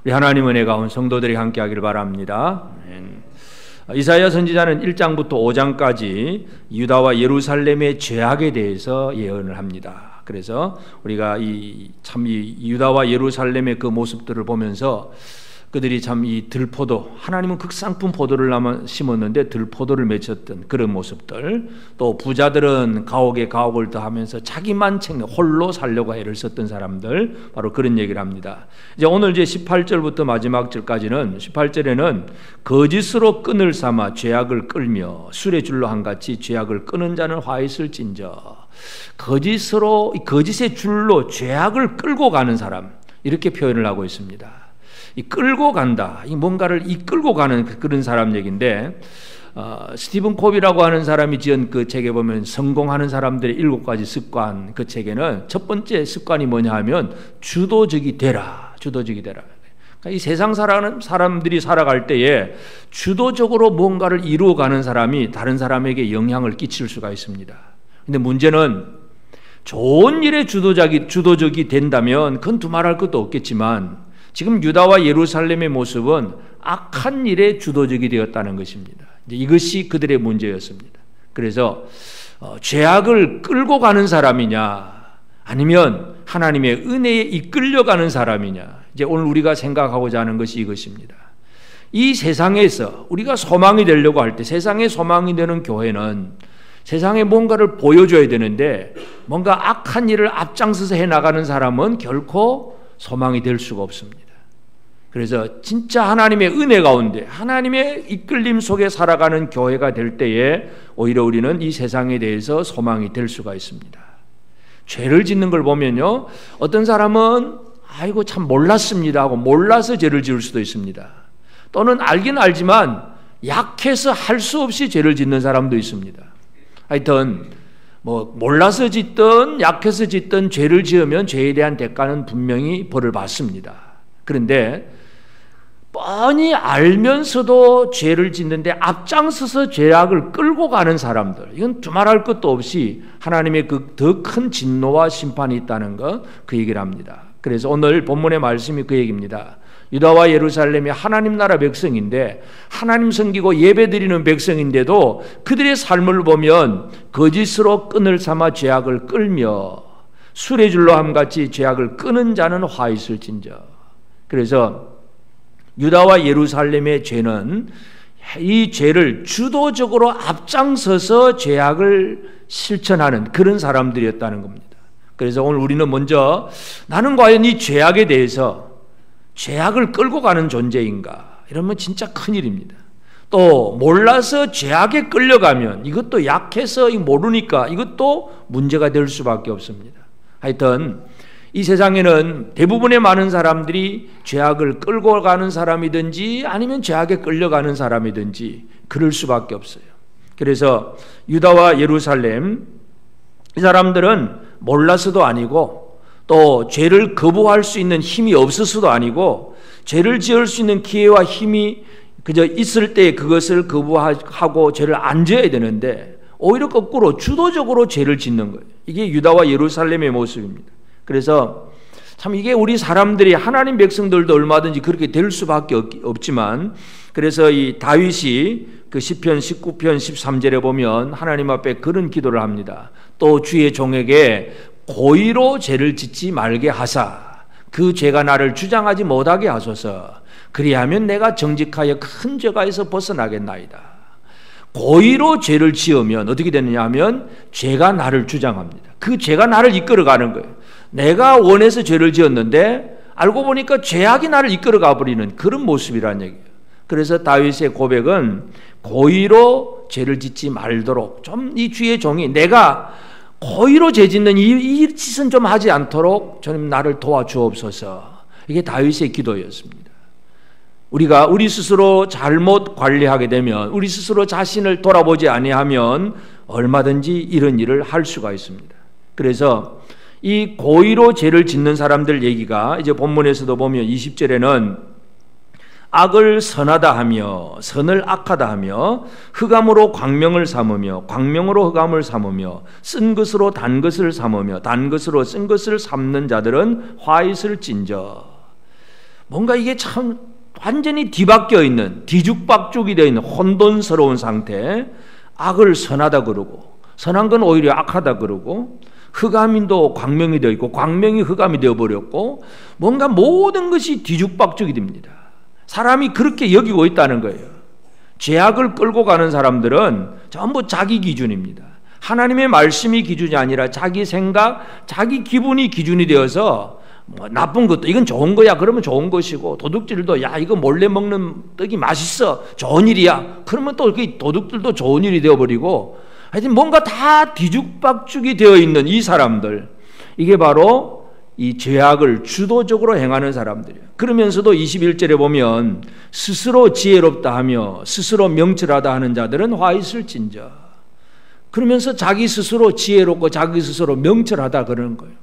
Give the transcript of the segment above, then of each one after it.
우리 하나님 은혜 가운 성도들이 함께 하기를 바랍니다. 이사야 선지자는 1장부터 5장까지 유다와 예루살렘의 죄악에 대해서 예언을 합니다. 그래서 우리가 이 유다와 예루살렘의 그 모습들을 보면서 그들이 참 이 들포도, 하나님은 극상품 포도를 심었는데 들포도를 맺혔던 그런 모습들, 또 부자들은 가옥에 가옥을 더하면서 자기만 홀로 살려고 애를 썼던 사람들, 바로 그런 얘기를 합니다. 이제 오늘 이제 18절부터 마지막 절까지는, 18절에는 거짓으로 끈을 삼아 죄악을 끌며 술의 줄로 한같이 죄악을 끄는 자는 화 있을진저. 거짓의 줄로 죄악을 끌고 가는 사람, 이렇게 표현을 하고 있습니다. 이 끌고 간다, 이 뭔가를 이끌고 가는 그런 사람 얘기인데, 스티븐 콥이라고 하는 사람이 지은 그 책에 보면 성공하는 사람들의 7가지 습관, 그 책에는 첫 번째 습관이 뭐냐 하면 주도적이 되라. 그러니까 이 세상 살아가는 사람들이 살아갈 때에 주도적으로 뭔가를 이루어가는 사람이 다른 사람에게 영향을 끼칠 수가 있습니다. 근데 문제는 좋은 일에 주도적이 된다면 그건 두말할 것도 없겠지만, 지금 유다와 예루살렘의 모습은 악한 일에 주도적이 되었다는 것입니다. 이것이 그들의 문제였습니다. 그래서 죄악을 끌고 가는 사람이냐, 아니면 하나님의 은혜에 이끌려가는 사람이냐, 이제 오늘 우리가 생각하고자 하는 것이 이것입니다. 이 세상에서 우리가 소망이 되려고 할 때, 세상에 소망이 되는 교회는 세상에 뭔가를 보여줘야 되는데, 뭔가 악한 일을 앞장서서 해나가는 사람은 결코 소망이 될 수가 없습니다. 그래서 진짜 하나님의 은혜 가운데 하나님의 이끌림 속에 살아가는 교회가 될 때에 오히려 우리는 이 세상에 대해서 소망이 될 수가 있습니다. 죄를 짓는 걸 보면요, 어떤 사람은 아이고 참 몰랐습니다 하고 몰라서 죄를 지을 수도 있습니다. 또는 알긴 알지만 약해서 할 수 없이 죄를 짓는 사람도 있습니다. 하여튼 몰라서 짓든 약해서 짓든 죄를 지으면 죄에 대한 대가는 분명히 벌을 받습니다. 그런데 뻔히 알면서도 죄를 짓는데 앞장서서 죄악을 끌고 가는 사람들, 이건 두말할 것도 없이 하나님의 그 더 큰 진노와 심판이 있다는 것, 그 얘기를 합니다. 그래서 오늘 본문의 말씀이 그 얘기입니다. 유다와 예루살렘이 하나님 나라 백성인데, 하나님 섬기고 예배드리는 백성인데도 그들의 삶을 보면 거짓으로 끈을 삼아 죄악을 끌며 술의 줄로 함같이 죄악을 끄는 자는 화 있을진저. 그래서 유다와 예루살렘의 죄는 이 죄를 주도적으로 앞장서서 죄악을 실천하는 그런 사람들이었다는 겁니다. 그래서 오늘 우리는 먼저 나는 과연 이 죄악에 대해서 죄악을 끌고 가는 존재인가? 이러면 진짜 큰일입니다. 또 몰라서 죄악에 끌려가면 이것도 약해서 모르니까 이것도 문제가 될 수밖에 없습니다. 하여튼 이 세상에는 대부분의 많은 사람들이 죄악을 끌고 가는 사람이든지 아니면 죄악에 끌려가는 사람이든지 그럴 수밖에 없어요. 그래서 유다와 예루살렘, 이 사람들은 몰라서도 아니고 또 죄를 거부할 수 있는 힘이 없어서도 아니고, 죄를 지을 수 있는 기회와 힘이 그저 있을 때 그것을 거부하고 죄를 안 지어야 되는데 오히려 거꾸로 주도적으로 죄를 짓는 거예요. 이게 유다와 예루살렘의 모습입니다. 그래서 참 이게 우리 사람들이, 하나님 백성들도 얼마든지 그렇게 될 수밖에 없지만, 그래서 이 다윗이 그 시편 19편 13절에 보면 하나님 앞에 그런 기도를 합니다. 또 주의 종에게 고의로 죄를 짓지 말게 하사 그 죄가 나를 주장하지 못하게 하소서. 그리하면 내가 정직하여 큰 죄가에서 벗어나겠나이다. 고의로 죄를 지으면 어떻게 되느냐 하면 죄가 나를 주장합니다. 그 죄가 나를 이끌어가는 거예요. 내가 원해서 죄를 지었는데 알고 보니까 죄악이 나를 이끌어가 버리는 그런 모습이라는 얘기예요. 그래서 다윗의 고백은 고의로 죄를 짓지 말도록, 좀 이 주의 종이 내가 고의로 죄 짓는 이 짓은 좀 하지 않도록 주님 나를 도와주옵소서. 이게 다윗의 기도였습니다. 우리가 우리 스스로 잘못 관리하게 되면, 우리 스스로 자신을 돌아보지 아니하면 얼마든지 이런 일을 할 수가 있습니다. 그래서 이 고의로 죄를 짓는 사람들 얘기가 이제 본문에서도 보면 20절에는 악을 선하다 하며 선을 악하다 하며 흑암으로 광명을 삼으며 광명으로 흑암을 삼으며 쓴 것으로 단 것을 삼으며 단 것으로 쓴 것을 삼는 자들은 화 있을진저. 뭔가 이게 참 완전히 뒤바뀌어 있는, 뒤죽박죽이 되어 있는 혼돈스러운 상태, 악을 선하다 그러고 선한 건 오히려 악하다 그러고 흑암도 광명이 되어 있고 광명이 흑암이 되어버렸고 뭔가 모든 것이 뒤죽박죽이 됩니다. 사람이 그렇게 여기고 있다는 거예요. 죄악을 끌고 가는 사람들은 전부 자기 기준입니다. 하나님의 말씀이 기준이 아니라 자기 생각, 자기 기분이 기준이 되어서 뭐 나쁜 것도 이건 좋은 거야 그러면 좋은 것이고, 도둑질도 야 이거 몰래 먹는 떡이 맛있어 좋은 일이야 그러면 또 그 도둑질도 좋은 일이 되어버리고, 하여튼 뭔가 다 뒤죽박죽이 되어 있는 이 사람들, 이게 바로 이 죄악을 주도적으로 행하는 사람들이에요. 그러면서도 21절에 보면 스스로 지혜롭다 하며 스스로 명철하다 하는 자들은 화 있을진저, 그러면서 자기 스스로 지혜롭고 자기 스스로 명철하다 그러는 거예요.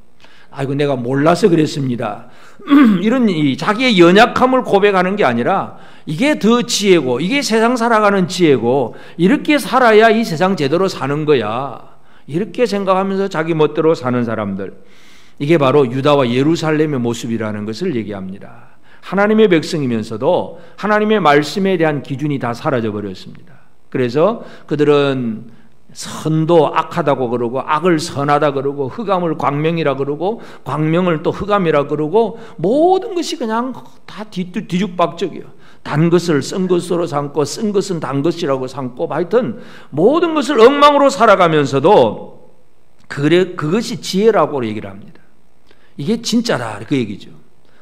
아이고 내가 몰라서 그랬습니다. 이런 자기의 연약함을 고백하는 게 아니라 이게 더 지혜고 이게 세상 살아가는 지혜고 이렇게 살아야 이 세상 제대로 사는 거야, 이렇게 생각하면서 자기 멋대로 사는 사람들, 이게 바로 유다와 예루살렘의 모습이라는 것을 얘기합니다. 하나님의 백성이면서도 하나님의 말씀에 대한 기준이 다 사라져 버렸습니다. 그래서 그들은 선도 악하다고 그러고 악을 선하다 그러고 흑암을 광명이라 그러고 광명을 또 흑암이라 그러고 모든 것이 그냥 다 뒤죽박죽이에요. 단 것을 쓴 것으로 삼고 쓴 것은 단 것이라고 삼고, 하여튼 모든 것을 엉망으로 살아가면서도 그것이 지혜라고 얘기를 합니다. 이게 진짜다 그 얘기죠.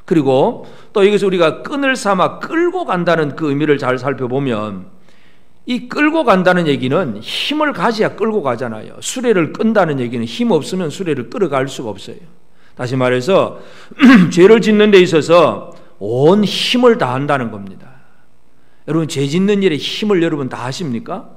그리고 또 여기서 우리가 끈을 삼아 끌고 간다는 그 의미를 잘 살펴보면, 이 끌고 간다는 얘기는 힘을 가져야 끌고 가잖아요. 수레를 끈다는 얘기는 힘 없으면 수레를 끌어갈 수가 없어요. 다시 말해서 죄를 짓는 데 있어서 온 힘을 다한다는 겁니다. 여러분 죄 짓는 일에 힘을 여러분 다 하십니까?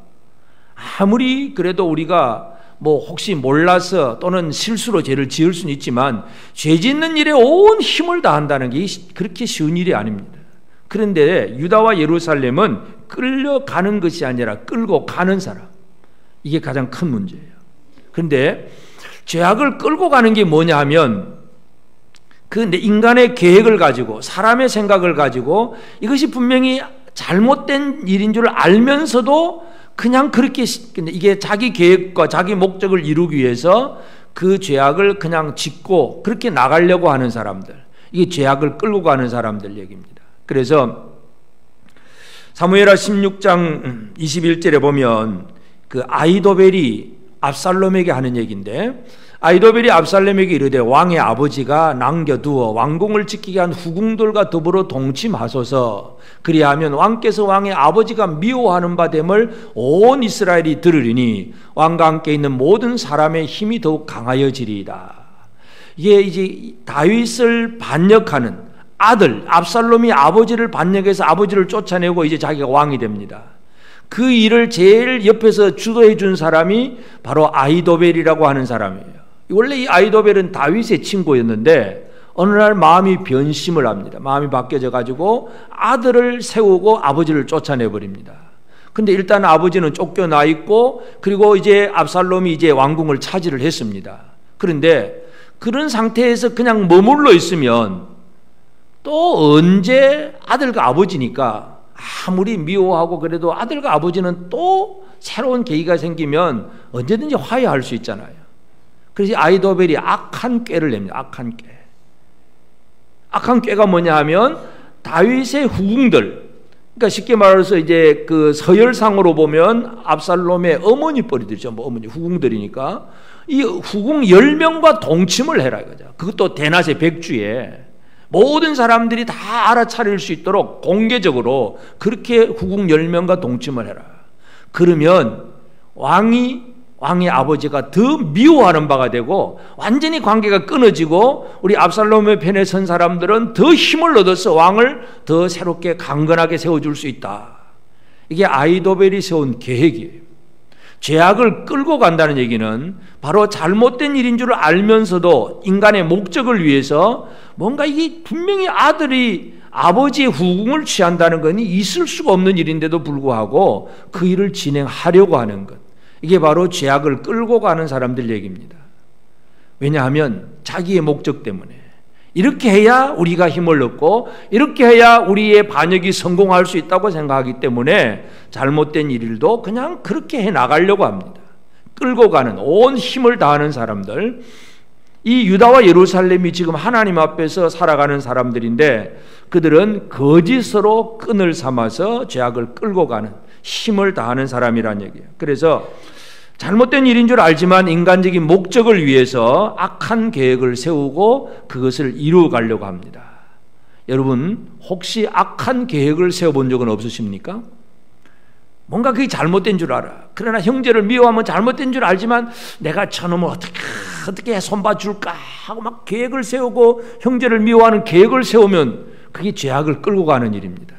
아무리 그래도 우리가 뭐 혹시 몰라서 또는 실수로 죄를 지을 수는 있지만 죄 짓는 일에 온 힘을 다한다는 게 그렇게 쉬운 일이 아닙니다. 그런데 유다와 예루살렘은 끌려가는 것이 아니라 끌고 가는 사람, 이게 가장 큰 문제예요. 그런데 죄악을 끌고 가는 게 뭐냐 하면 근데 인간의 계획을 가지고 사람의 생각을 가지고 이것이 분명히 잘못된 일인 줄 알면서도 그냥 그렇게, 근데 이게 자기 계획과 자기 목적을 이루기 위해서 그 죄악을 그냥 짓고 그렇게 나가려고 하는 사람들, 이게 죄악을 끌고 가는 사람들 얘기입니다. 그래서 사무엘하 16장 21절에 보면 그 아히도벨이 압살롬에게 하는 얘기인데, 아히도벨이 압살롬에게 이르되 왕의 아버지가 남겨두어 왕궁을 지키게 한 후궁들과 더불어 동침하소서, 그리하면 왕께서 왕의 아버지가 미워하는 바 됨을 온 이스라엘이 들으리니 왕과 함께 있는 모든 사람의 힘이 더욱 강하여지리이다. 이게 이제 다윗을 반역하는 아들 압살롬이 아버지를 반역해서 아버지를 쫓아내고 이제 자기가 왕이 됩니다. 그 일을 제일 옆에서 주도해 준 사람이 바로 아히도벨이라고 하는 사람이에요. 원래 이 아히도벨은 다윗의 친구였는데 어느 날 마음이 변심을 합니다. 마음이 바뀌어져 가지고 아들을 세우고 아버지를 쫓아내 버립니다. 근데 일단 아버지는 쫓겨나 있고, 그리고 이제 압살롬이 이제 왕궁을 차지를 했습니다. 그런데 그런 상태에서 그냥 머물러 있으면 또 언제 아들과 아버지니까 아무리 미워하고 그래도 아들과 아버지는 또 새로운 계기가 생기면 언제든지 화해할 수 있잖아요. 그래서 아히도벨이 악한 꾀를 냅니다. 악한 꾀. 악한 꾀가 뭐냐 하면 다윗의 후궁들, 그러니까 쉽게 말해서 이제 그 서열상으로 보면 압살롬의 어머니 뻘이들이죠. 뭐 어머니 후궁들이니까 이 후궁 10명과 동침을 해라 이거죠. 그것도 대낮에 백주에 모든 사람들이 다 알아차릴 수 있도록 공개적으로 그렇게 후궁 10명과 동침을 해라. 그러면 왕의 아버지가 더 미워하는 바가 되고 완전히 관계가 끊어지고 우리 압살롬의 편에 선 사람들은 더 힘을 얻어서 왕을 더 새롭게 강건하게 세워줄 수 있다. 이게 아히도벨이 세운 계획이에요. 죄악을 끌고 간다는 얘기는 바로 잘못된 일인 줄 알면서도 인간의 목적을 위해서 뭔가 이게 분명히 아들이 아버지의 후궁을 취한다는 건 있을 수가 없는 일인데도 불구하고 그 일을 진행하려고 하는 것, 이게 바로 죄악을 끌고 가는 사람들 얘기입니다. 왜냐하면 자기의 목적 때문에 이렇게 해야 우리가 힘을 얻고 이렇게 해야 우리의 반역이 성공할 수 있다고 생각하기 때문에 잘못된 일도 그냥 그렇게 해 나가려고 합니다. 끌고 가는, 온 힘을 다하는 사람들, 이 유다와 예루살렘이 지금 하나님 앞에서 살아가는 사람들인데 그들은 거짓으로 끈을 삼아서 죄악을 끌고 가는, 힘을 다하는 사람이란 얘기예요. 그래서 잘못된 일인 줄 알지만 인간적인 목적을 위해서 악한 계획을 세우고 그것을 이루어 가려고 합니다. 여러분, 혹시 악한 계획을 세워본 적은 없으십니까? 뭔가 그게 잘못된 줄 알아. 그러나 형제를 미워하면 잘못된 줄 알지만 내가 저놈을 어떻게 손봐줄까 하고 막 계획을 세우고 형제를 미워하는 계획을 세우면 그게 죄악을 끌고 가는 일입니다.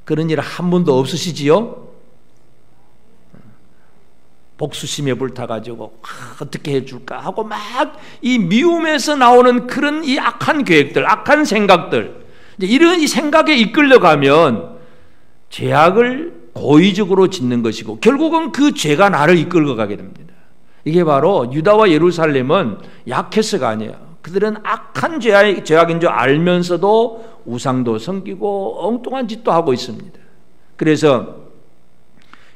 그런 일 한 번도 없으시지요? 복수심에 불타가지고 어떻게 해줄까 하고 막 이 미움에서 나오는 그런 이 악한 계획들, 악한 생각들, 이런 이 생각에 이끌려가면 죄악을 고의적으로 짓는 것이고 결국은 그 죄가 나를 이끌고 가게 됩니다. 이게 바로 유다와 예루살렘은 약해서가 아니에요. 그들은 악한 죄악인 줄 알면서도 우상도 섬기고 엉뚱한 짓도 하고 있습니다. 그래서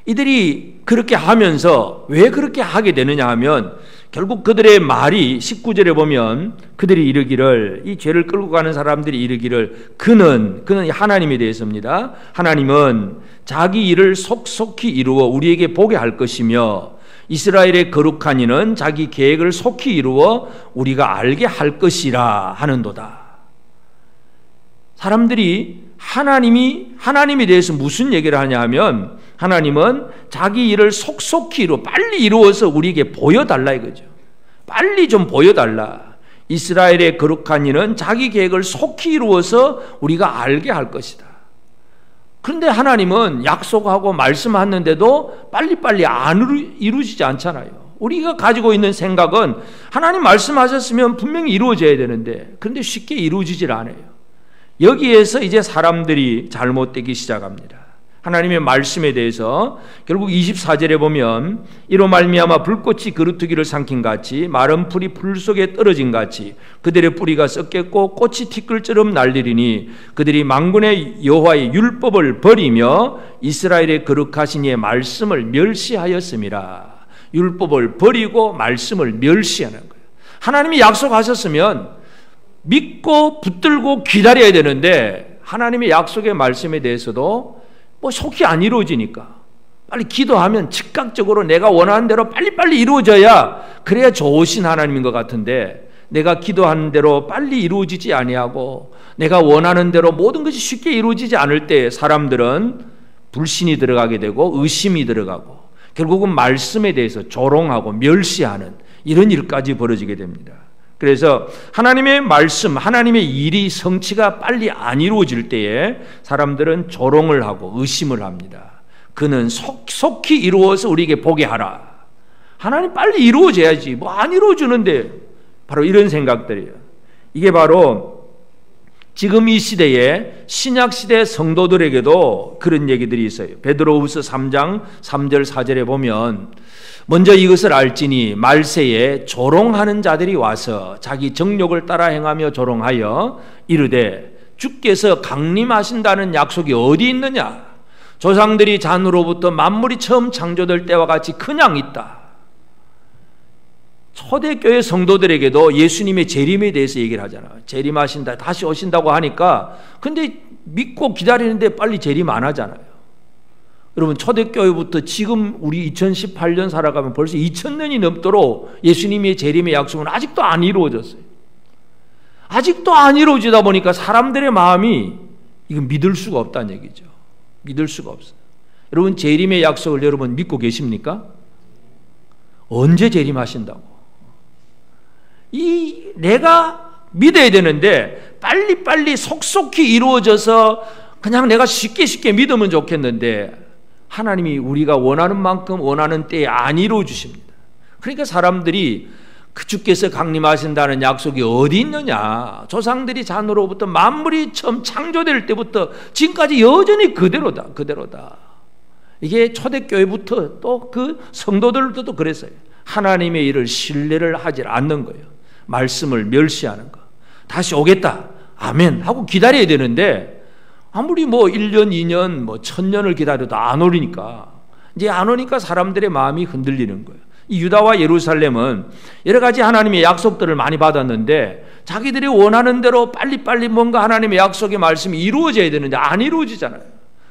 이들이 그렇게 하면서 왜 그렇게 하게 되느냐 하면 결국 그들의 말이 19절에 보면 그들이 이르기를, 이 죄를 끌고 가는 사람들이 이르기를 그는 하나님에 대해서입니다. 하나님은 자기 일을 속속히 이루어 우리에게 보게 할 것이며 이스라엘의 거룩한 이는 자기 계획을 속히 이루어 우리가 알게 할 것이라 하는도다. 사람들이 하나님에 대해서 무슨 얘기를 하냐 하면 하나님은 자기 일을 속속히 빨리 이루어서 우리에게 보여달라 이거죠. 빨리 좀 보여달라. 이스라엘의 거룩한 이는 자기 계획을 속히 이루어서 우리가 알게 할 것이다. 그런데 하나님은 약속하고 말씀하는데도 빨리빨리 안 이루어지지 않잖아요. 우리가 가지고 있는 생각은 하나님 말씀하셨으면 분명히 이루어져야 되는데 그런데 쉽게 이루어지질 않아요. 여기에서 이제 사람들이 잘못되기 시작합니다. 하나님의 말씀에 대해서 결국 24절에 보면 이로 말미암아 불꽃이 그루터기를 삼킨 같이 마른 풀이 풀 속에 떨어진 같이 그들의 뿌리가 썩겠고 꽃이 티끌처럼 날리리니 그들이 만군의 여호와의 율법을 버리며 이스라엘의 거룩하신 이의 말씀을 멸시하였음이라. 율법을 버리고 말씀을 멸시하는 거예요. 하나님이 약속하셨으면 믿고 붙들고 기다려야 되는데 하나님의 약속의 말씀에 대해서도 속히 안 이루어지니까 빨리 기도하면 즉각적으로 내가 원하는 대로 빨리빨리 이루어져야 그래야 좋으신 하나님인 것 같은데 내가 기도하는 대로 빨리 이루어지지 아니하고 내가 원하는 대로 모든 것이 쉽게 이루어지지 않을 때 사람들은 불신이 들어가게 되고 의심이 들어가고 결국은 말씀에 대해서 조롱하고 멸시하는 이런 일까지 벌어지게 됩니다. 그래서 하나님의 말씀, 하나님의 일이 성취가 빨리 안 이루어질 때에 사람들은 조롱을 하고 의심을 합니다. 그는 속히 이루어서 우리에게 보게 하라. 하나님 빨리 이루어져야지. 안 이루어주는데 바로 이런 생각들이에요. 이게 바로 지금 이 시대에 신약시대 성도들에게도 그런 얘기들이 있어요. 베드로후서 3장 3절 4절에 보면 먼저 이것을 알지니 말세에 조롱하는 자들이 와서 자기 정욕을 따라 행하며 조롱하여 이르되 주께서 강림하신다는 약속이 어디 있느냐? 조상들이 잔으로부터 만물이 처음 창조될 때와 같이 그냥 있다. 초대교회 성도들에게도 예수님의 재림에 대해서 얘기를 하잖아요. 재림하신다, 다시 오신다고 하니까 근데 믿고 기다리는데 빨리 재림 안 하잖아요. 여러분 초대교회부터 지금 우리 2018년 살아가면 벌써 2000년이 넘도록 예수님의 재림의 약속은 아직도 안 이루어졌어요. 아직도 안 이루어지다 보니까 사람들의 마음이 이건 믿을 수가 없다는 얘기죠. 믿을 수가 없어요. 여러분 재림의 약속을 여러분 믿고 계십니까? 언제 재림하신다고? 내가 믿어야 되는데 빨리빨리 속속히 이루어져서 그냥 내가 쉽게 믿으면 좋겠는데 하나님이 우리가 원하는 만큼 원하는 때에 안 이루어 주십니다. 그러니까 사람들이 그 주께서 강림하신다는 약속이 어디 있느냐? 조상들이 잔으로부터 만물이 처음 창조될 때부터 지금까지 여전히 그대로다. 이게 초대교회부터 또 그 성도들도 그랬어요. 하나님의 일을 신뢰를 하지 않는 거예요. 말씀을 멸시하는 거. 다시 오겠다. 아멘 하고 기다려야 되는데 아무리 뭐 1년, 2년, 뭐 1000년을 기다려도 안 오니까 이제 안 오니까 사람들의 마음이 흔들리는 거예요. 이 유다와 예루살렘은 여러 가지 하나님의 약속들을 많이 받았는데 자기들이 원하는 대로 빨리빨리 뭔가 하나님의 약속의 말씀이 이루어져야 되는데 안 이루어지잖아요.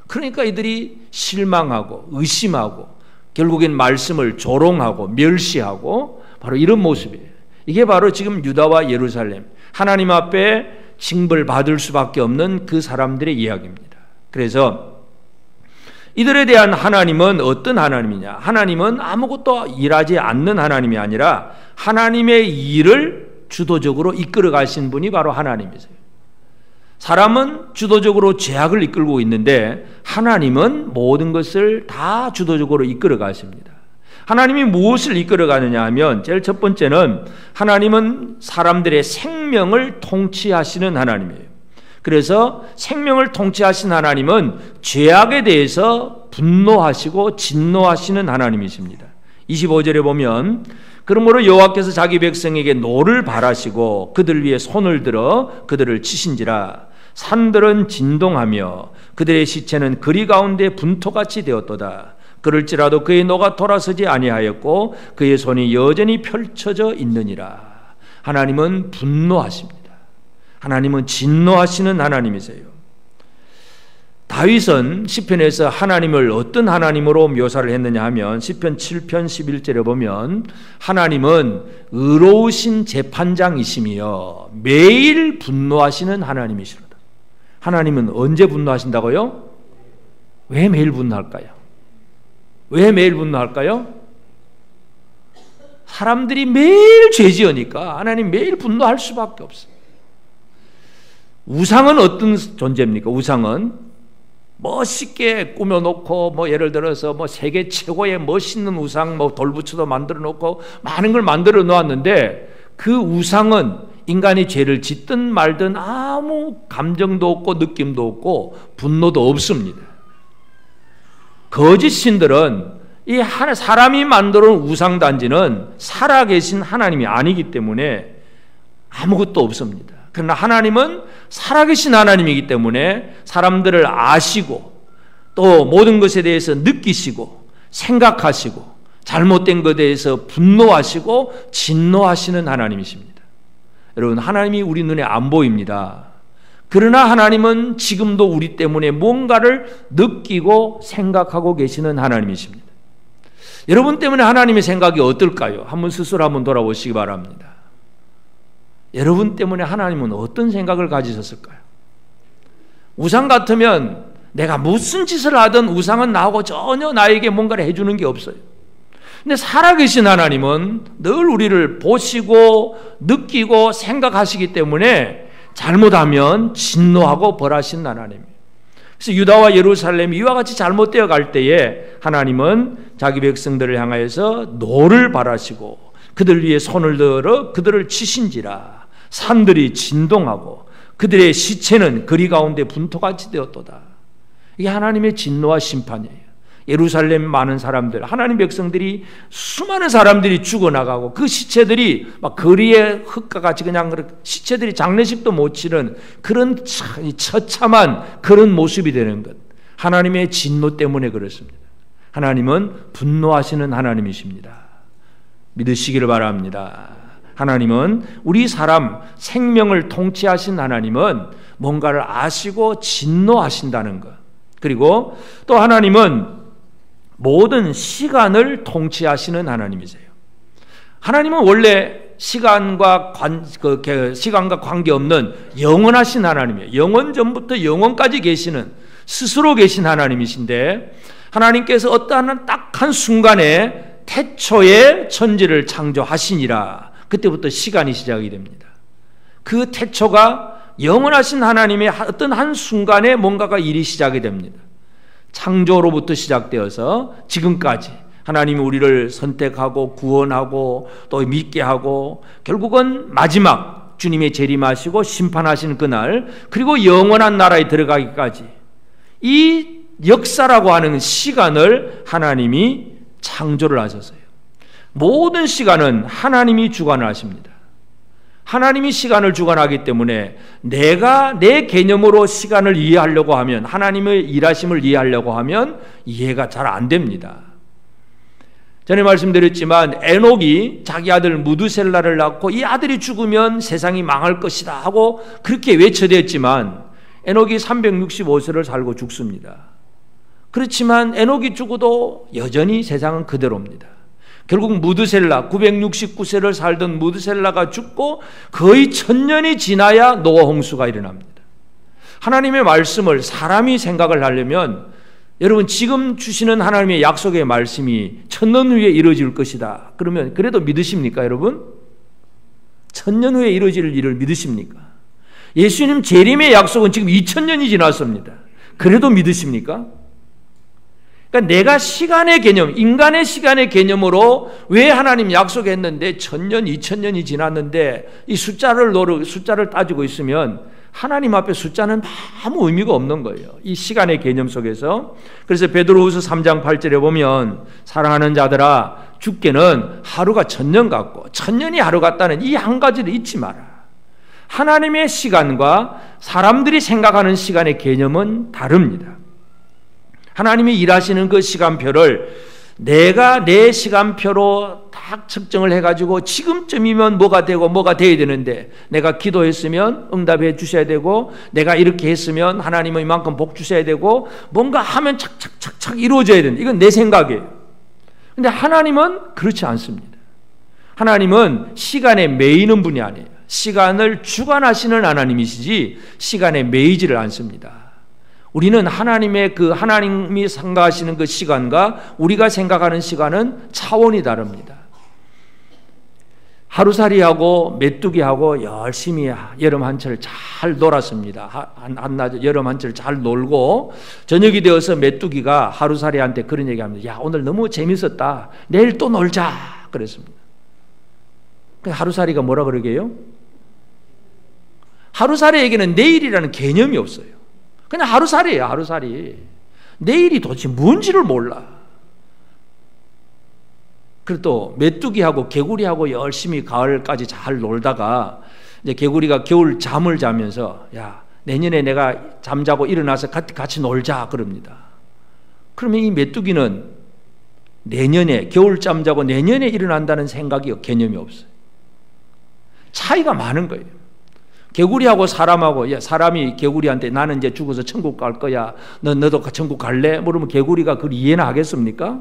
그러니까 이들이 실망하고 의심하고 결국엔 말씀을 조롱하고 멸시하고 바로 이런 모습이에요. 이게 바로 지금 유다와 예루살렘, 하나님 앞에 징벌받을 수밖에 없는 그 사람들의 이야기입니다. 그래서 이들에 대한 하나님은 어떤 하나님이냐? 하나님은 아무것도 일하지 않는 하나님이 아니라 하나님의 일을 주도적으로 이끌어 가신 분이 바로 하나님이세요. 사람은 주도적으로 죄악을 이끌고 있는데 하나님은 모든 것을 다 주도적으로 이끌어 가십니다. 하나님이 무엇을 이끌어 가느냐 하면 제일 첫 번째는 하나님은 사람들의 생명을 통치하시는 하나님이에요. 그래서 생명을 통치하신 하나님은 죄악에 대해서 분노하시고 진노하시는 하나님이십니다. 25절에 보면 그러므로 여호와께서 자기 백성에게 노를 발하시고 그들 위에 손을 들어 그들을 치신지라. 산들은 진동하며 그들의 시체는 그리 가운데 분토같이 되었도다. 그럴지라도 그의 노가 돌아서지 아니하였고 그의 손이 여전히 펼쳐져 있느니라. 하나님은 분노하십니다. 하나님은 진노하시는 하나님이세요. 다윗은 시편에서 하나님을 어떤 하나님으로 묘사를 했느냐 하면 시편 7편 11절에 보면 하나님은 의로우신 재판장이시며 매일 분노하시는 하나님이시로다. 하나님은 언제 분노하신다고요? 왜 매일 분노할까요? 왜 매일 분노할까요? 사람들이 매일 죄 지으니까 하나님 매일 분노할 수밖에 없어요. 우상은 어떤 존재입니까? 우상은 멋있게 꾸며놓고 뭐 예를 들어서 뭐 세계 최고의 멋있는 우상 뭐 돌부처도 만들어 놓고 많은 걸 만들어 놓았는데 그 우상은 인간이 죄를 짓든 말든 아무 감정도 없고 느낌도 없고 분노도 없습니다. 거짓 신들은 이 사람이 만들어 놓은 우상 단지는 살아계신 하나님이 아니기 때문에 아무것도 없습니다. 그러나 하나님은 살아계신 하나님이기 때문에 사람들을 아시고 또 모든 것에 대해서 느끼시고 생각하시고 잘못된 것에 대해서 분노하시고 진노하시는 하나님이십니다. 여러분, 하나님이 우리 눈에 안 보입니다. 그러나 하나님은 지금도 우리 때문에 뭔가를 느끼고 생각하고 계시는 하나님이십니다. 여러분 때문에 하나님의 생각이 어떨까요? 한번 스스로 한번 돌아보시기 바랍니다. 여러분 때문에 하나님은 어떤 생각을 가지셨을까요? 우상 같으면 내가 무슨 짓을 하든 우상은 나오고 전혀 나에게 뭔가를 해주는 게 없어요. 근데 살아계신 하나님은 늘 우리를 보시고 느끼고 생각하시기 때문에 잘못하면 진노하고 벌하신 하나님이에요. 그래서 유다와 예루살렘이 이와 같이 잘못되어 갈 때에 하나님은 자기 백성들을 향하여서 노를 발하시고 그들 위에 손을 들어 그들을 치신지라. 산들이 진동하고 그들의 시체는 거리 가운데 분토같이 되었도다. 이게 하나님의 진노와 심판이에요. 예루살렘 많은 사람들, 하나님 백성들이 수많은 사람들이 죽어나가고 그 시체들이 막 거리에 흙과 같이 그냥 시체들이 장례식도 못 치는 그런 처참한 그런 모습이 되는 것, 하나님의 진노 때문에 그렇습니다. 하나님은 분노하시는 하나님이십니다. 믿으시기를 바랍니다. 하나님은 우리 사람 생명을 통치하신 하나님은 뭔가를 아시고 진노하신다는 것, 그리고 또 하나님은 모든 시간을 통치하시는 하나님이세요. 하나님은 원래 시간과 관계없는 영원하신 하나님이에요. 영원 전부터 영원까지 계시는 스스로 계신 하나님이신데 하나님께서 어떠한 딱 한 순간에 태초에 천지를 창조하시니라. 그때부터 시간이 시작이 됩니다. 그 태초가 영원하신 하나님의 어떤 한 순간에 뭔가가 일이 시작이 됩니다. 창조로부터 시작되어서 지금까지 하나님이 우리를 선택하고 구원하고 또 믿게 하고 결국은 마지막 주님의 재림하시고 심판하시는 그날, 그리고 영원한 나라에 들어가기까지 이 역사라고 하는 시간을 하나님이 창조를 하셨어요. 모든 시간은 하나님이 주관을 하십니다. 하나님이 시간을 주관하기 때문에 내가 내 개념으로 시간을 이해하려고 하면, 하나님의 일하심을 이해하려고 하면 이해가 잘 안 됩니다. 전에 말씀드렸지만 에녹이 자기 아들 무드셀라를 낳고 이 아들이 죽으면 세상이 망할 것이다 하고 그렇게 외쳐댔지만 에녹이 365세를 살고 죽습니다. 그렇지만 에녹이 죽어도 여전히 세상은 그대로입니다. 결국 무드셀라 969세를 살던 무드셀라가 죽고 거의 1000년이 지나야 노아 홍수가 일어납니다. 하나님의 말씀을 사람이 생각을 하려면 여러분 지금 주시는 하나님의 약속의 말씀이 1000년 후에 이루어질 것이다. 그러면 그래도 믿으십니까 여러분? 1000년 후에 이루어질 일을 믿으십니까? 예수님 재림의 약속은 지금 2000년이 지났습니다. 그래도 믿으십니까? 그러니까 내가 시간의 개념, 인간의 시간의 개념으로 왜 하나님 약속했는데 1000년, 2000년이 지났는데 이 숫자를 따지고 있으면 하나님 앞에 숫자는 아무 의미가 없는 거예요. 이 시간의 개념 속에서. 그래서 베드로후서 3장 8절에 보면 사랑하는 자들아 죽게는 하루가 1000년 같고 1000년이 하루 같다는 이 한 가지를 잊지 마라. 하나님의 시간과 사람들이 생각하는 시간의 개념은 다릅니다. 하나님이 일하시는 그 시간표를 내가 내 시간표로 딱 측정을 해가지고 지금쯤이면 뭐가 되고 뭐가 돼야 되는데 내가 기도했으면 응답해 주셔야 되고 내가 이렇게 했으면 하나님은 이만큼 복 주셔야 되고 뭔가 하면 착착착착 이루어져야 된다. 이건 내 생각이에요. 근데 하나님은 그렇지 않습니다. 하나님은 시간에 매이는 분이 아니에요. 시간을 주관하시는 하나님이시지 시간에 매이지를 않습니다. 우리는 하나님이 생각하시는 그 시간과 우리가 생각하는 시간은 차원이 다릅니다. 하루살이하고 메뚜기하고 열심히 여름 한철 잘 놀았습니다. 한낮 여름 한철 잘 놀고 저녁이 되어서 메뚜기가 하루살이한테 그런 얘기합니다. 야, 오늘 너무 재밌었다. 내일 또 놀자. 그랬습니다. 하루살이가 뭐라 그러게요? 하루살이에게는 내일이라는 개념이 없어요. 그냥 하루살이에요, 하루살이. 내일이 도대체 뭔지를 몰라. 그리고 또 메뚜기하고 개구리하고 열심히 가을까지 잘 놀다가 이제 개구리가 겨울 잠을 자면서 야, 내년에 내가 잠자고 일어나서 같이 놀자 그럽니다. 그러면 이 메뚜기는 내년에 겨울잠 자고 내년에 일어난다는 생각이 개념이 없어요. 차이가 많은 거예요. 개구리하고 사람하고, 야, 사람이 개구리한테 나는 이제 죽어서 천국 갈 거야. 너도 천국 갈래? 물으면 개구리가 그걸 이해나 하겠습니까?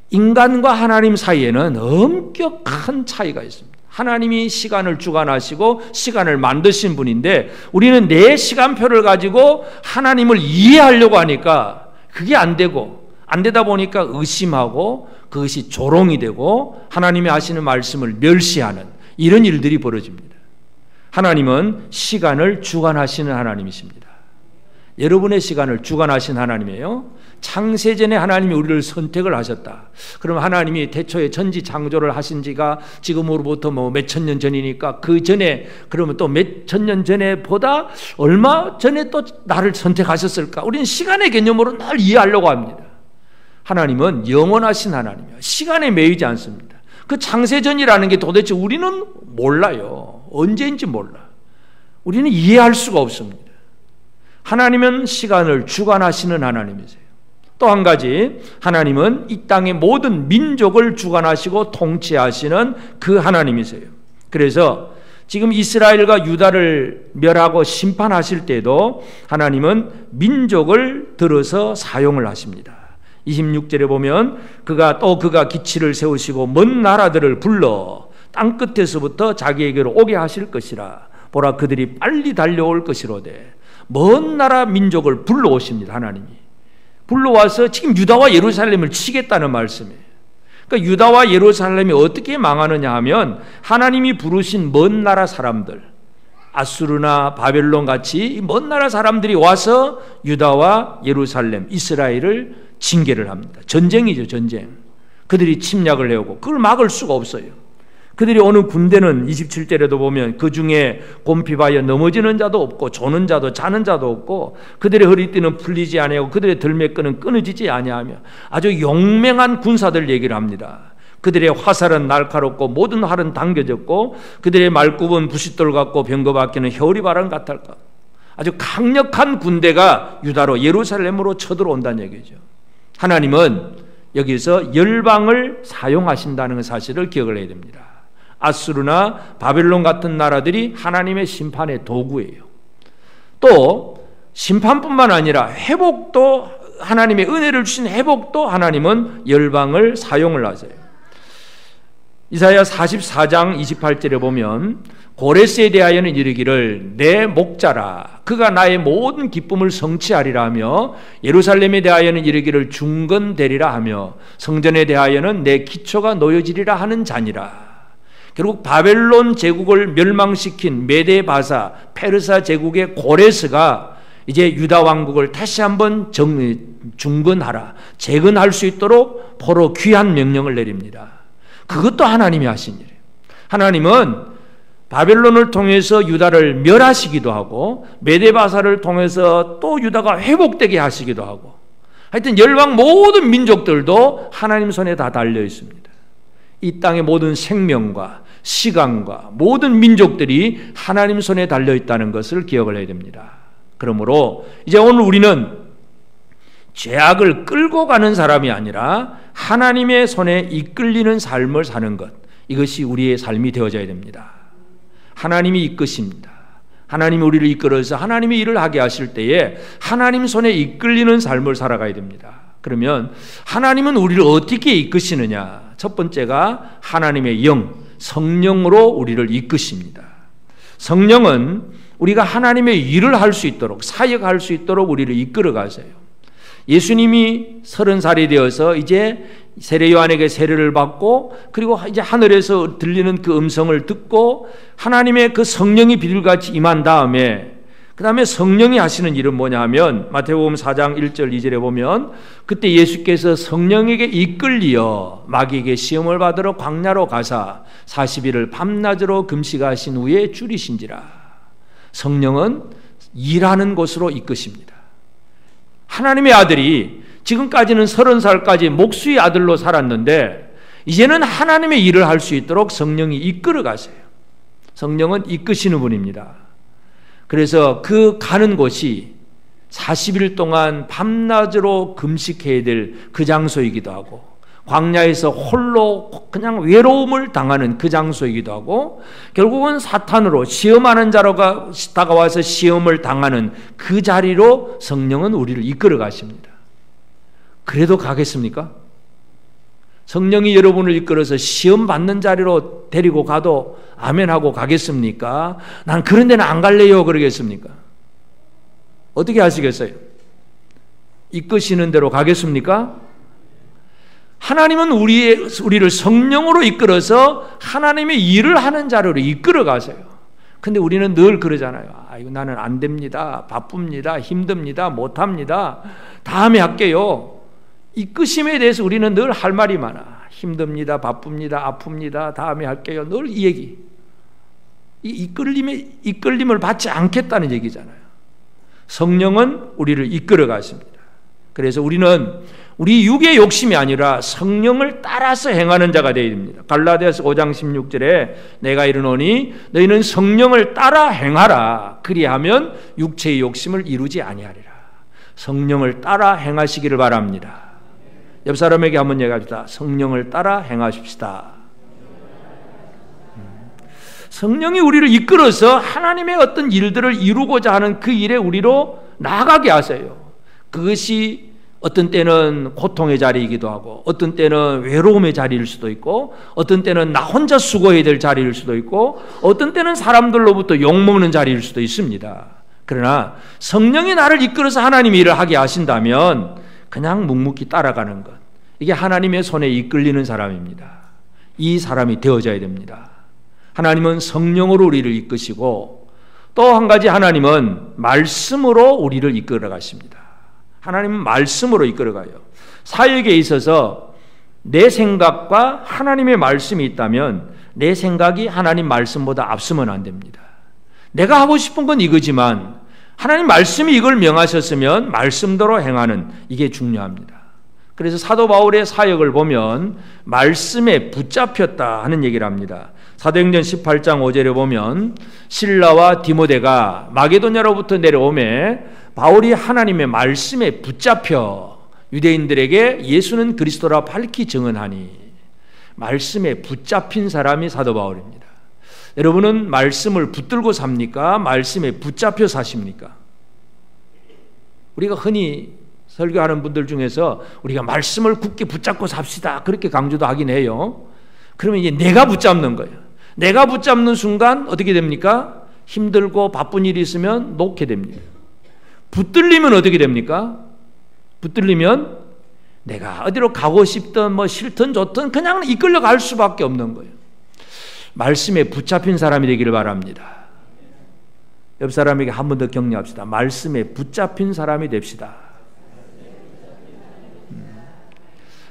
인간과 하나님 사이에는 엄격한 차이가 있습니다. 하나님이 시간을 주관하시고 시간을 만드신 분인데 우리는 내 시간표를 가지고 하나님을 이해하려고 하니까 그게 안 되고 안 되다 보니까 의심하고 그것이 조롱이 되고 하나님이 하시는 말씀을 멸시하는 이런 일들이 벌어집니다. 하나님은 시간을 주관하시는 하나님이십니다. 여러분의 시간을 주관하신 하나님이에요. 창세전에 하나님이 우리를 선택을 하셨다. 그럼 하나님이 태초에 전지 창조를 하신 지가 지금으로부터 몇천 년 전이니까 그 전에 그러면 또 몇천 년 전에 보다 얼마 전에 또 나를 선택하셨을까? 우리는 시간의 개념으로 늘 이해하려고 합니다. 하나님은 영원하신 하나님이에요. 시간에 매이지 않습니다. 그 창세전이라는 게 도대체 우리는 몰라요. 언제인지 몰라. 우리는 이해할 수가 없습니다. 하나님은 시간을 주관하시는 하나님이세요. 또 한 가지, 하나님은 이 땅의 모든 민족을 주관하시고 통치하시는 그 하나님이세요. 그래서 지금 이스라엘과 유다를 멸하고 심판하실 때도 하나님은 민족을 들어서 사용을 하십니다. 26절에 보면 그가 기치를 세우시고 먼 나라들을 불러 땅끝에서부터 자기에게로 오게 하실 것이라. 보라, 그들이 빨리 달려올 것이로되. 먼 나라 민족을 불러오십니다. 하나님이 불러와서 지금 유다와 예루살렘을 치겠다는 말씀이에요. 그러니까 유다와 예루살렘이 어떻게 망하느냐 하면 하나님이 부르신 먼 나라 사람들, 아수르나 바벨론 같이 먼 나라 사람들이 와서 유다와 예루살렘, 이스라엘을 징계를 합니다. 전쟁이죠, 전쟁. 그들이 침략을 해오고 그걸 막을 수가 없어요. 그들이 오는 군대는 27절에도 보면 그 중에 곰피바여 넘어지는 자도 없고 조는 자도 자는 자도 없고 그들의 허리띠는 풀리지 아니하고 그들의 들매끈은 끊어지지 아니하며 아주 용맹한 군사들 얘기를 합니다. 그들의 화살은 날카롭고 모든 활은 당겨졌고 그들의 말굽은 부싯돌 같고 병거바퀴는 겨울이바람 같을까. 아주 강력한 군대가 유다로 예루살렘으로 쳐들어온다는 얘기죠. 하나님은 여기서 열방을 사용하신다는 사실을 기억을 해야 됩니다. 아수르나 바벨론 같은 나라들이 하나님의 심판의 도구예요. 또 심판뿐만 아니라 회복도, 하나님의 은혜를 주신 회복도 하나님은 열방을 사용을 하세요. 이사야 44장 28절에 보면 고레스에 대하여는 이르기를 내 목자라 그가 나의 모든 기쁨을 성취하리라 하며 예루살렘에 대하여는 이르기를 중건되리라 하며 성전에 대하여는 내 기초가 놓여지리라 하는 자니라. 결국 바벨론 제국을 멸망시킨 메데 바사 페르사 제국의 고레스가 이제 유다 왕국을 다시 한번 중건하라, 재건할 수 있도록 포로 귀한 명령을 내립니다. 그것도 하나님이 하신 일이에요. 하나님은 바벨론을 통해서 유다를 멸하시기도 하고 메데바사를 통해서 또 유다가 회복되게 하시기도 하고, 하여튼 열방 모든 민족들도 하나님 손에 다 달려 있습니다. 이 땅의 모든 생명과 시간과 모든 민족들이 하나님 손에 달려 있다는 것을 기억을 해야 됩니다. 그러므로 이제 오늘 우리는 죄악을 끌고 가는 사람이 아니라 하나님의 손에 이끌리는 삶을 사는 것, 이것이 우리의 삶이 되어져야 됩니다. 하나님이 이끄십니다. 하나님이 우리를 이끌어서 하나님의 일을 하게 하실 때에 하나님 손에 이끌리는 삶을 살아가야 됩니다. 그러면 하나님은 우리를 어떻게 이끄시느냐? 첫 번째가 하나님의 영, 성령으로 우리를 이끄십니다. 성령은 우리가 하나님의 일을 할 수 있도록, 사역할 수 있도록 우리를 이끌어 가세요. 예수님이 30살이 되어서 이제 세례 요한에게 세례를 받고, 그리고 이제 하늘에서 들리는 그 음성을 듣고 하나님의 그 성령이 비둘같이 임한 다음에, 그 다음에 성령이 하시는 일은 뭐냐 하면 마태복음 4장 1절 2절에 보면 그때 예수께서 성령에게 이끌리어 마귀에게 시험을 받으러 광야로 가사 40일을 밤낮으로 금식하신 후에 줄이신지라. 성령은 일하는 곳으로 이끄십니다. 하나님의 아들이 지금까지는 30살까지 목수의 아들로 살았는데 이제는 하나님의 일을 할 수 있도록 성령이 이끌어 가세요. 성령은 이끄시는 분입니다. 그래서 그 가는 곳이 40일 동안 밤낮으로 금식해야 될 그 장소이기도 하고, 광야에서 홀로 그냥 외로움을 당하는 그 장소이기도 하고, 결국은 사탄으로 시험하는 자로가 다가와서 시험을 당하는 그 자리로 성령은 우리를 이끌어 가십니다. 그래도 가겠습니까? 성령이 여러분을 이끌어서 시험 받는 자리로 데리고 가도 아멘하고 가겠습니까? 난 그런 데는 안 갈래요 그러겠습니까? 어떻게 하시겠어요? 이끄시는 대로 가겠습니까? 하나님은 우리를 성령으로 이끌어서 하나님의 일을 하는 자리로 이끌어 가세요. 근데 우리는 늘 그러잖아요. 이거 나는 안 됩니다. 바쁩니다. 힘듭니다. 못합니다. 다음에 할게요. 이끄심에 대해서 우리는 늘 할 말이 많아. 힘듭니다. 바쁩니다. 아픕니다. 다음에 할게요. 늘 이 얘기. 이끌림을 받지 않겠다는 얘기잖아요. 성령은 우리를 이끌어 가십니다. 그래서 우리는 우리 육의 욕심이 아니라 성령을 따라서 행하는 자가 되어야 됩니다. 갈라디아서 5장 16절에 내가 이르노니 너희는 성령을 따라 행하라. 그리하면 육체의 욕심을 이루지 아니하리라. 성령을 따라 행하시기를 바랍니다. 옆 사람에게 한번 얘기합시다. 성령을 따라 행하십시다. 성령이 우리를 이끌어서 하나님의 어떤 일들을 이루고자 하는 그 일에 우리로 나아가게 하세요. 그것이 어떤 때는 고통의 자리이기도 하고, 어떤 때는 외로움의 자리일 수도 있고, 어떤 때는 나 혼자 수고해야 될 자리일 수도 있고, 어떤 때는 사람들로부터 욕먹는 자리일 수도 있습니다. 그러나 성령이 나를 이끌어서 하나님의 일을 하게 하신다면 그냥 묵묵히 따라가는 것, 이게 하나님의 손에 이끌리는 사람입니다. 이 사람이 되어져야 됩니다. 하나님은 성령으로 우리를 이끄시고, 또 한 가지 하나님은 말씀으로 우리를 이끌어 가십니다. 하나님은 말씀으로 이끌어 가요. 사역에 있어서 내 생각과 하나님의 말씀이 있다면 내 생각이 하나님 말씀보다 앞서면 안 됩니다. 내가 하고 싶은 건 이거지만 하나님 말씀이 이걸 명하셨으면 말씀대로 행하는, 이게 중요합니다. 그래서 사도 바울의 사역을 보면 말씀에 붙잡혔다 하는 얘기를 합니다. 사도행전 18장 5절에 보면 실라와 디모데가 마게도냐로부터 내려오매 바울이 하나님의 말씀에 붙잡혀 유대인들에게 예수는 그리스도라 밝히 증언하니, 말씀에 붙잡힌 사람이 사도 바울입니다. 여러분은 말씀을 붙들고 삽니까? 말씀에 붙잡혀 사십니까? 우리가 흔히 설교하는 분들 중에서 우리가 말씀을 굳게 붙잡고 삽시다 그렇게 강조도 하긴 해요. 그러면 이제 내가 붙잡는 거예요. 내가 붙잡는 순간 어떻게 됩니까? 힘들고 바쁜 일이 있으면 놓게 됩니다. 붙들리면 어떻게 됩니까? 붙들리면 내가 어디로 가고 싶든 뭐 싫든 좋든 그냥 이끌려 갈 수밖에 없는 거예요. 말씀에 붙잡힌 사람이 되기를 바랍니다. 옆 사람에게 한 번 더 격려합시다. 말씀에 붙잡힌 사람이 됩시다.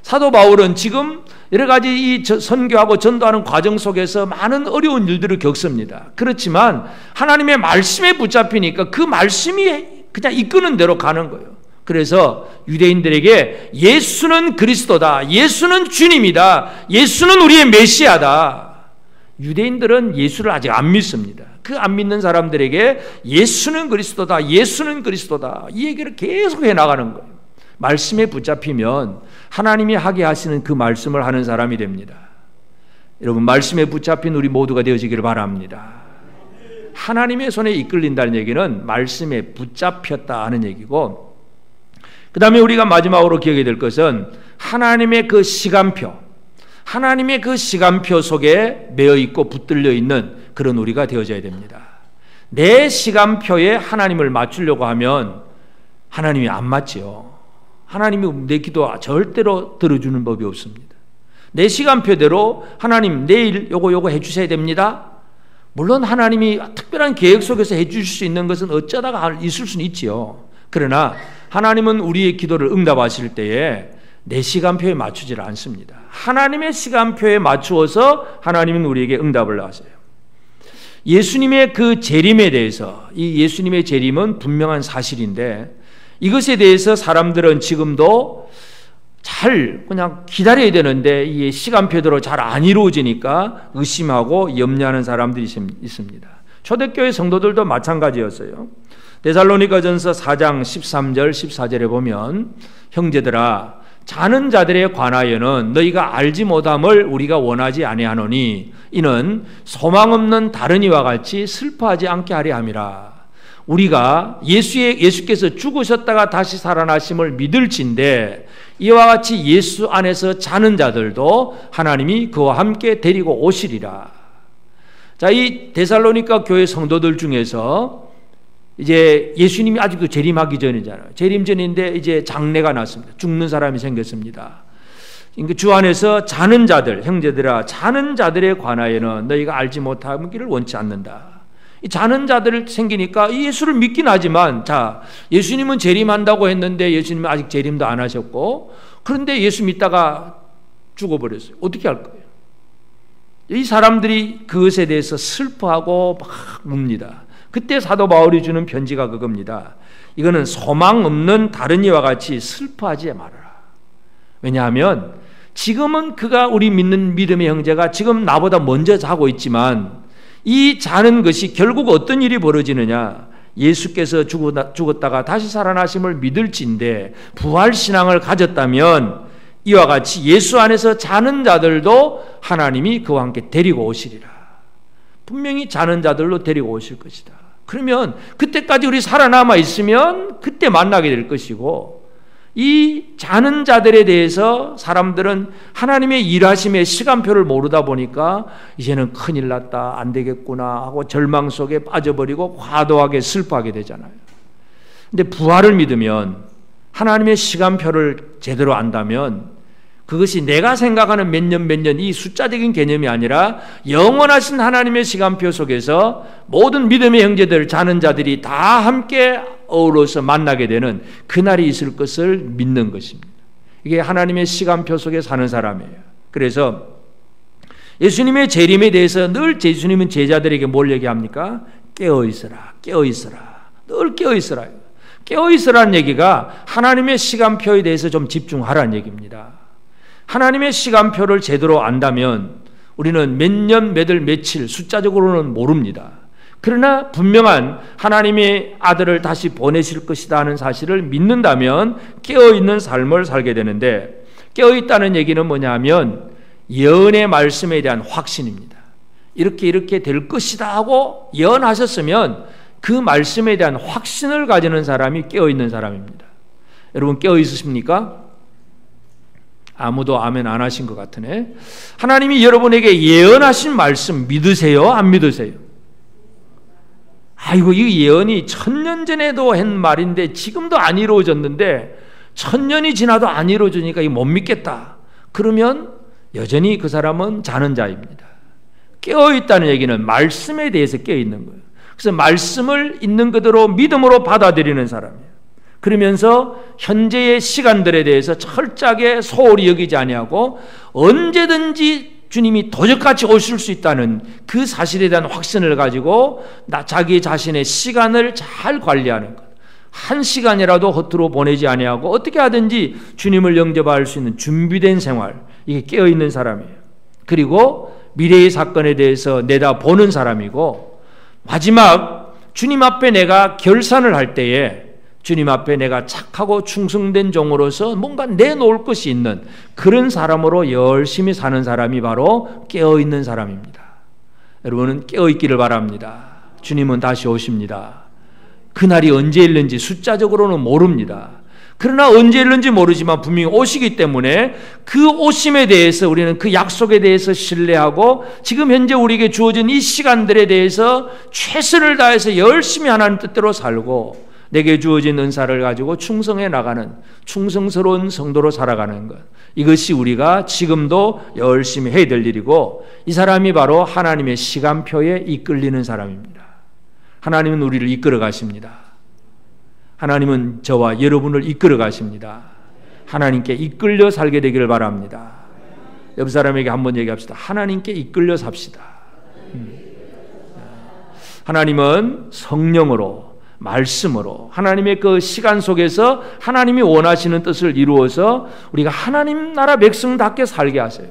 사도 바울은 지금 여러 가지 이 선교하고 전도하는 과정 속에서 많은 어려운 일들을 겪습니다. 그렇지만 하나님의 말씀에 붙잡히니까 그 말씀이 그냥 이끄는 대로 가는 거예요. 그래서 유대인들에게 예수는 그리스도다, 예수는 주님이다, 예수는 우리의 메시아다. 유대인들은 예수를 아직 안 믿습니다. 그 안 믿는 사람들에게 예수는 그리스도다, 예수는 그리스도다, 이 얘기를 계속 해나가는 거예요. 말씀에 붙잡히면 하나님이 하게 하시는 그 말씀을 하는 사람이 됩니다. 여러분, 말씀에 붙잡힌 우리 모두가 되어지기를 바랍니다. 하나님의 손에 이끌린다는 얘기는 말씀에 붙잡혔다 하는 얘기고, 그 다음에 우리가 마지막으로 기억해야 될 것은 하나님의 그 시간표, 하나님의 그 시간표 속에 매여 있고 붙들려 있는 그런 우리가 되어져야 됩니다. 내 시간표에 하나님을 맞추려고 하면 하나님이 안 맞지요. 하나님이 내 기도 절대로 들어주는 법이 없습니다. 내 시간표대로 하나님 내일 요거 해주셔야 됩니다. 물론 하나님이 특별한 계획 속에서 해주실 수 있는 것은 어쩌다가 있을 수는 있지요. 그러나 하나님은 우리의 기도를 응답하실 때에 내 시간표에 맞추질 않습니다. 하나님의 시간표에 맞추어서 하나님은 우리에게 응답을 하세요. 예수님의 그 재림에 대해서, 이 예수님의 재림은 분명한 사실인데 이것에 대해서 사람들은 지금도 잘 그냥 기다려야 되는데 이 시간표대로 잘 안 이루어지니까 의심하고 염려하는 사람들이 있습니다. 초대교회 성도들도 마찬가지였어요. 데살로니가전서 4장 13절 14절에 보면 형제들아, 자는 자들에 관하여는 너희가 알지 못함을 우리가 원하지 아니하노니 이는 소망 없는 다른 이와 같이 슬퍼하지 않게 하려 함이라. 우리가 예수께서 죽으셨다가 다시 살아나심을 믿을진데 이와 같이 예수 안에서 자는 자들도 하나님이 그와 함께 데리고 오시리라. 자, 이 데살로니가 교회 성도들 중에서 이제 예수님이 아직도 재림하기 전이잖아요. 재림 전인데 이제 장례가 났습니다. 죽는 사람이 생겼습니다. 주 안에서 자는 자들, 형제들아, 자는 자들에 관하여는 너희가 알지 못하기를 원치 않는다. 이 자는 자들 생기니까 예수를 믿긴 하지만, 자, 예수님은 재림한다고 했는데 예수님은 아직 재림도 안 하셨고, 그런데 예수 믿다가 죽어버렸어요. 어떻게 할 거예요? 이 사람들이 그것에 대해서 슬퍼하고 막 웁니다. 그때 사도 바울이 주는 편지가 그겁니다. 이거는 소망 없는 다른 이와 같이 슬퍼하지 말아라. 왜냐하면 지금은 그가 우리 믿는 믿음의 형제가 지금 나보다 먼저 자고 있지만 이 자는 것이 결국 어떤 일이 벌어지느냐, 예수께서 죽었다가 다시 살아나심을 믿을진데 부활신앙을 가졌다면 이와 같이 예수 안에서 자는 자들도 하나님이 그와 함께 데리고 오시리라. 분명히 자는 자들로 데리고 오실 것이다. 그러면 그때까지 우리 살아남아 있으면 그때 만나게 될 것이고, 이 자는 자들에 대해서 사람들은 하나님의 일하심의 시간표를 모르다 보니까 이제는 큰일 났다, 안 되겠구나 하고 절망 속에 빠져버리고 과도하게 슬퍼하게 되잖아요. 근데 부활을 믿으면, 하나님의 시간표를 제대로 안다면 그것이 내가 생각하는 몇 년 이 숫자적인 개념이 아니라 영원하신 하나님의 시간표 속에서 모든 믿음의 형제들, 자는 자들이 다 함께 어우러서 만나게 되는 그날이 있을 것을 믿는 것입니다. 이게 하나님의 시간표 속에 사는 사람이에요. 그래서 예수님의 재림에 대해서 늘 예수님은 제자들에게 뭘 얘기합니까? 깨어있어라, 깨어있어라, 늘 깨어있어라. 깨어있으라는 얘기가 하나님의 시간표에 대해서 좀 집중하라는 얘기입니다. 하나님의 시간표를 제대로 안다면 우리는 몇 년, 몇 월, 며칠 숫자적으로는 모릅니다. 그러나 분명한 하나님의 아들을 다시 보내실 것이다 하는 사실을 믿는다면 깨어있는 삶을 살게 되는데, 깨어있다는 얘기는 뭐냐 하면 예언의 말씀에 대한 확신입니다. 이렇게 될 것이다 하고 예언하셨으면 그 말씀에 대한 확신을 가지는 사람이 깨어있는 사람입니다. 여러분 깨어있으십니까? 아무도 아멘 안 하신 것 같으네. 하나님이 여러분에게 예언하신 말씀 믿으세요? 안 믿으세요? 아이고, 이 예언이 1000년 전에도 한 말인데 지금도 안 이루어졌는데 1000년이 지나도 안 이루어지니까 이거 못 믿겠다. 그러면 여전히 그 사람은 자는 자입니다. 깨어있다는 얘기는 말씀에 대해서 깨어있는 거예요. 그래서 말씀을 있는 그대로 믿음으로 받아들이는 사람이에요. 그러면서 현재의 시간들에 대해서 철저하게 소홀히 여기지 아니하고 언제든지 주님이 도적같이 오실 수 있다는 그 사실에 대한 확신을 가지고 자기 자신의 시간을 잘 관리하는 것. 한 시간이라도 허투루 보내지 아니하고 어떻게 하든지 주님을 영접할 수 있는 준비된 생활, 이게 깨어있는 사람이에요. 그리고 미래의 사건에 대해서 내다보는 사람이고, 마지막 주님 앞에 내가 결산을 할 때에 주님 앞에 내가 착하고 충성된 종으로서 뭔가 내놓을 것이 있는 그런 사람으로 열심히 사는 사람이 바로 깨어있는 사람입니다. 여러분은 깨어있기를 바랍니다. 주님은 다시 오십니다. 그날이 언제일는지 숫자적으로는 모릅니다. 그러나 언제일는지 모르지만 분명히 오시기 때문에 그 오심에 대해서 우리는 그 약속에 대해서 신뢰하고 지금 현재 우리에게 주어진 이 시간들에 대해서 최선을 다해서 열심히 하나님 뜻대로 살고 내게 주어진 은사를 가지고 충성해 나가는 충성스러운 성도로 살아가는 것, 이것이 우리가 지금도 열심히 해야 될 일이고, 이 사람이 바로 하나님의 시간표에 이끌리는 사람입니다. 하나님은 우리를 이끌어 가십니다. 하나님은 저와 여러분을 이끌어 가십니다. 하나님께 이끌려 살게 되기를 바랍니다. 옆 사람에게 한번 얘기합시다. 하나님께 이끌려 삽시다. 하나님은 성령으로, 말씀으로, 하나님의 그 시간 속에서 하나님이 원하시는 뜻을 이루어서 우리가 하나님 나라 백성답게 살게 하세요.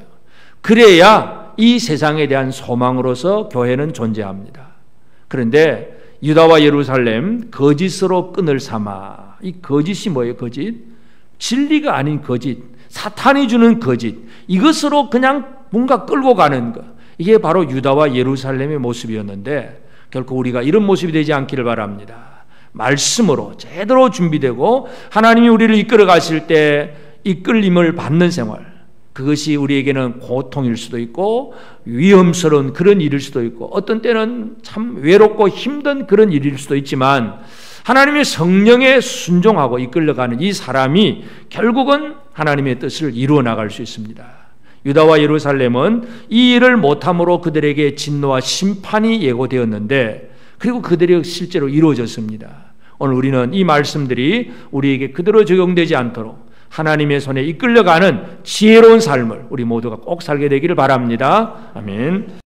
그래야 이 세상에 대한 소망으로서 교회는 존재합니다. 그런데 유다와 예루살렘 거짓으로 끈을 삼아, 이 거짓이 뭐예요? 거짓? 진리가 아닌 거짓, 사탄이 주는 거짓, 이것으로 그냥 뭔가 끌고 가는 것, 이게 바로 유다와 예루살렘의 모습이었는데 결코 우리가 이런 모습이 되지 않기를 바랍니다. 말씀으로 제대로 준비되고 하나님이 우리를 이끌어 가실 때 이끌림을 받는 생활, 그것이 우리에게는 고통일 수도 있고 위험스러운 그런 일일 수도 있고 어떤 때는 참 외롭고 힘든 그런 일일 수도 있지만 하나님의 성령에 순종하고 이끌려가는 이 사람이 결국은 하나님의 뜻을 이루어 나갈 수 있습니다. 유다와 예루살렘은 이 일을 못함으로 그들에게 진노와 심판이 예고되었는데 그리고 그들이 실제로 이루어졌습니다. 오늘 우리는 이 말씀들이 우리에게 그대로 적용되지 않도록 하나님의 손에 이끌려가는 지혜로운 삶을 우리 모두가 꼭 살게 되기를 바랍니다. 아멘.